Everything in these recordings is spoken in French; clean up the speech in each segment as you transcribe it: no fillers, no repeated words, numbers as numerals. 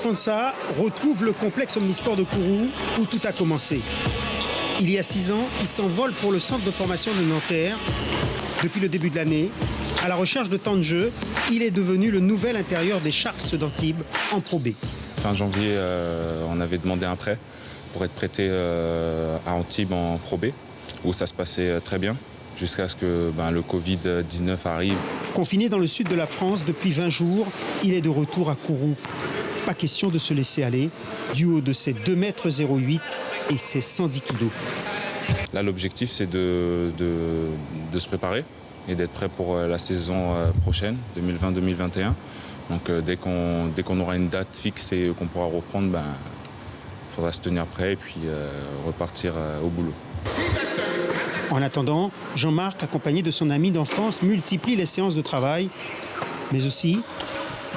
Konsa retrouve le complexe omnisport de Kourou où tout a commencé. Il y a 6 ans, il s'envole pour le centre de formation de Nanterre. Depuis le début de l'année, à la recherche de temps de jeu, il est devenu le nouvel intérieur des Sharks d'Antibes en Pro B. Fin janvier, on avait demandé un prêt pour être prêté à Antibes en Pro B, où ça se passait très bien, jusqu'à ce que le Covid-19 arrive. Confiné dans le sud de la France depuis 20 jours, il est de retour à Kourou. Pas question de se laisser aller, du haut de ses 2,08 m et ses 110 kg. Là, l'objectif, c'est de se préparer et d'être prêt pour la saison prochaine, 2020-2021. Donc dès qu'on aura une date fixe et qu'on pourra reprendre, il faudra se tenir prêt et puis repartir au boulot. En attendant, Jean-Marc, accompagné de son ami d'enfance, multiplie les séances de travail, mais aussi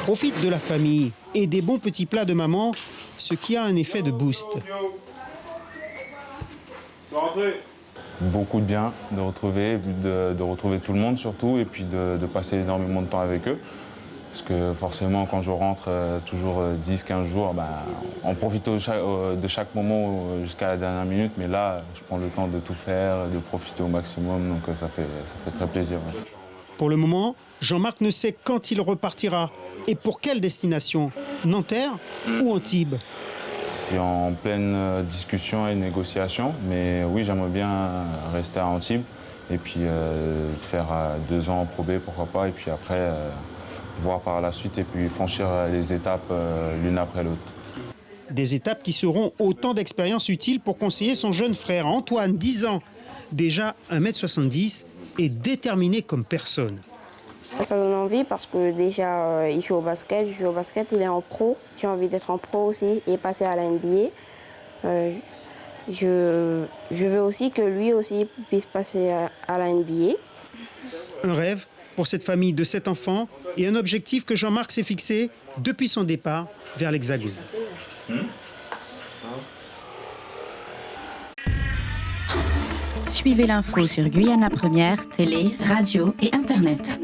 profite de la famille et des bons petits plats de maman, ce qui a un effet de boost. Beaucoup de bien de retrouver tout le monde surtout, et puis de passer énormément de temps avec eux. Parce que forcément, quand je rentre toujours 10-15 jours, on profite de chaque moment jusqu'à la dernière minute. Mais là, je prends le temps de tout faire, de profiter au maximum. Donc ça fait très plaisir. Ouais. Pour le moment, Jean-Marc ne sait quand il repartira et pour quelle destination, Nanterre ou Antibes. Je suis en pleine discussion et négociation. Mais oui, j'aimerais bien rester à Antibes et puis faire 2 ans en Pro B, pourquoi pas. Et puis après... voir par la suite et puis franchir les étapes l'une après l'autre. Des étapes qui seront autant d'expériences utiles pour conseiller son jeune frère Antoine, 10 ans, déjà 1,70 m et déterminé comme personne. Ça donne envie parce que déjà il joue au basket, il est en pro. J'ai envie d'être en pro aussi et passer à la NBA. Je veux aussi que lui aussi puisse passer à la NBA. Un rêve pour cette famille de 7 enfants et un objectif que Jean-Marc s'est fixé depuis son départ vers l'Hexagone. Suivez l'info sur Guyana Première, télé, radio et Internet.